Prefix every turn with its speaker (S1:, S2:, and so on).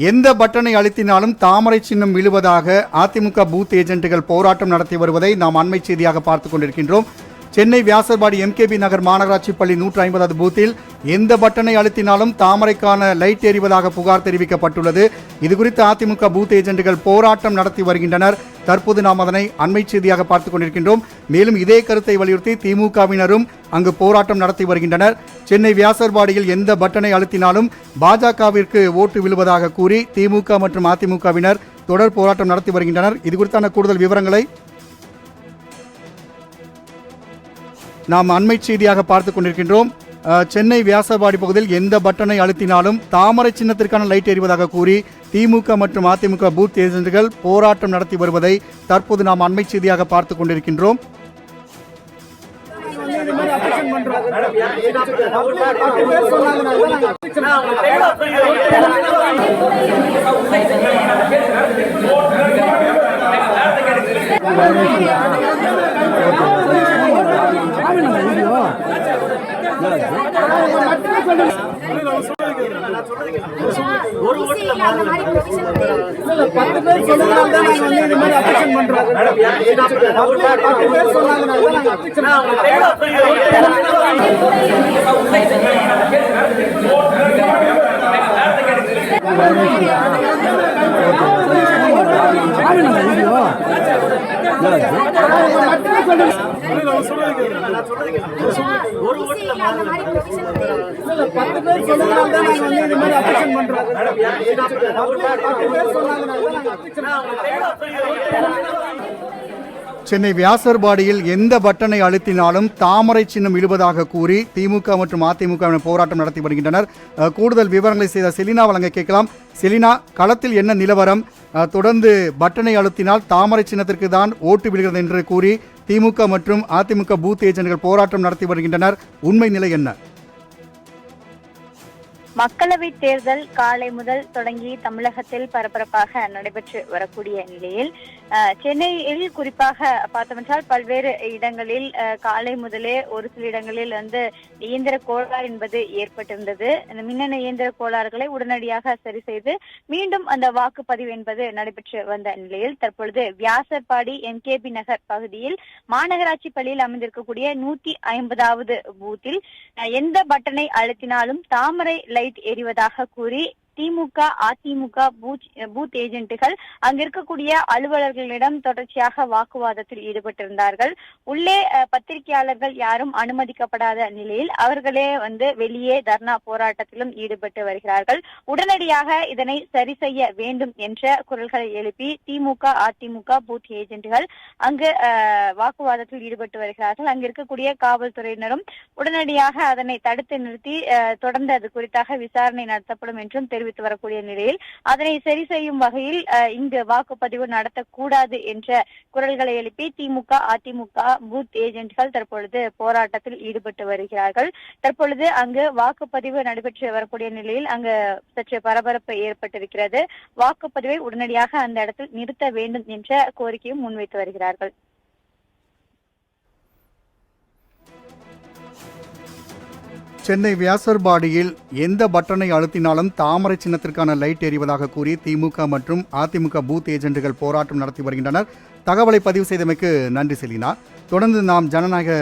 S1: எந்த பட்டனை அழுத்தினாலும் தாமரை சின்னம் விழுவதாக அதிமுக பூத் ஏஜென்ட்டுகள் போராட்டம் நடத்தி வருவதை நாம் அண்மை செய்தியாக பார்த்துக் கொண்டிருக்கின்றோம். சென்னை வியாசர்பாடி எம்கேபி நகர் மாநகராட்சி பள்ளி 150வது பூத்தில் எந்த பட்டனை அழுத்தினாலும் தாமரைக்கான லைட் எறிவதாக புகார் தெரிவிக்கப்பட்டுள்ளது. இதுகுறித்து அதிமுக பூத் ஏஜென்ட்டுகள் போராட்டம் நடத்தி வருகின்றனர். தற்போது நாம் அதனை அண்மை செய்தியாக பார்த்துக் கொண்டிருக்கின்றோம். மேலும் இதே கருத்தை வலியுறுத்தி திமுகவினரும் அங்கு போராட்டம் நடத்தி வருகின்றனர். சென்னை வியாசர்பாடியில் எந்த பட்டனை அழுத்தினாலும் பாஜகவிற்கு ஓட்டு விழுவதாக கூறி திமுக மற்றும் அதிமுகவினர் தொடர் போராட்டம் நடத்தி வருகின்றனர். இதுகுறித்தான கூடுதல் விவரங்களை நாம் அண்மை செய்தியாக பார்த்துக் கொண்டிருக்கின்றோம். சென்னை வியாசர்பாடி பகுதியில் எந்த பட்டனை அழுத்தினாலும் தாமரை சின்னத்திற்கான லைட் எறிவதாக கூறி திமுக மற்றும் அதிமுக பூத் ஏஜென்ட்டுகள் போராட்டம் நடத்தி வருவதை தற்போது நாம் அண்மை செய்தியாக பார்த்துக் கொண்டிருக்கின்றோம். சென்னை வியாசர்பாடியில் எந்த பட்டனை அழுத்தினாலும் தாமரை சின்னம் விழுவதாக கூறி திமுக மற்றும் அதிமுக போராட்டம் நடத்தி வருகின்றனர். கூடுதல் விவரங்களை செய்த செலினா வழங்க கேட்கலாம். செலினா, களத்தில் என்ன நிலவரம்? தொடர்ந்து பட்டனை அழுத்தினால் தாமரை சின்னத்திற்கு தான் ஓட்டு விழுகிறது என்று கூறி திமுக மற்றும் அதிமுக பூத் ஏஜென்ட்கள் போராட்டம் நடத்தி வருகின்றனர். உண்மை நிலை என்ன?
S2: மக்களவை தேர்தல் காலை முதல் தொடங்கி தமிழகத்தில் பரபரப்பாக நடைபெற்று வரக்கூடிய நிலையில் சென்னையில் குறிப்பாக பார்த்தோமென்றால் பல்வேறு இடங்களில் காலை முதலே ஒரு சில இடங்களில் இயந்திர கோளாறு என்பது ஏற்பட்டிருந்தது. அந்த மின்னணு இயந்திர கோளாறுகளை உடனடியாக சரி செய்து மீண்டும் அந்த வாக்குப்பதிவு என்பது நடைபெற்று வந்த நிலையில் தற்பொழுது வியாசர்பாடி எம்கேபி நகர் பகுதியில் மாநகராட்சி பள்ளியில் அமைந்திருக்கக்கூடிய 150வது பூத்தில் எந்த பட்டனை அழுத்தினாலும் தாமரை லைட் எரிவதாக கூறி திமுக அதிமுக பூத் ஏஜென்ட்டுகள் அங்க இருக்கக்கூடிய அலுவலர்களிடம் தொடர்ச்சியாக வாக்குவாதத்தில் ஈடுபட்டிருந்தார்கள். உள்ளே பத்திரிகையாளர்கள் யாரும் அனுமதிக்கப்படாத நிலையில் அவர்களே வெளியே தர்ணா போராட்டத்திலும் ஈடுபட்டு வருகிறார்கள். உடனடியாக இதனை சரி செய்ய வேண்டும் என்ற குரல்களை எழுப்பி திமுக அதிமுக பூத் ஏஜென்ட்டுகள் அங்கு வாக்குவாதத்தில் ஈடுபட்டு வருகிறார்கள். அங்கு இருக்கக்கூடிய காவல்துறையினரும் உடனடியாக அதனை தடுத்து நிறுத்தி தொடர்ந்து அது குறித்தாக விசாரணை நடத்தப்படும் என்றும் தெரிவித்து வரக்கூடிய நிலையில் அதனை சரி செய்யும் வகையில் இங்கு வாக்குப்பதிவு நடத்தக்கூடாது என்ற குரல்களை எழுப்பி திமுக அதிமுக பூத் ஏஜென்ட்கள் தற்பொழுது போராட்டத்தில் ஈடுபட்டு வருகிறார்கள். தற்பொழுது அங்கு வாக்குப்பதிவு நடைபெற்று வரக்கூடிய நிலையில் அங்கு சற்று பரபரப்பு ஏற்பட்டிருக்கிறது. வாக்குப்பதிவை உடனடியாக அந்த இடத்தில் நிறுத்த வேண்டும் என்ற கோரிக்கையும் முன்வைத்து வருகிறார்கள்.
S1: சென்னை வியாசர்பாடியில் எந்த பட்டனை அழுத்தினாலும் தாமரை சின்னத்திற்கான லைட் எறிவதாக கூறி திமுக மற்றும் அதிமுக பூத் ஏஜென்ட்டுகள் போராட்டம் நடத்தி வருகின்றனர். தகவலை பதிவு செய்தமைக்கு நன்றி செலினா. தொடர்ந்து நாம் ஜனநாயக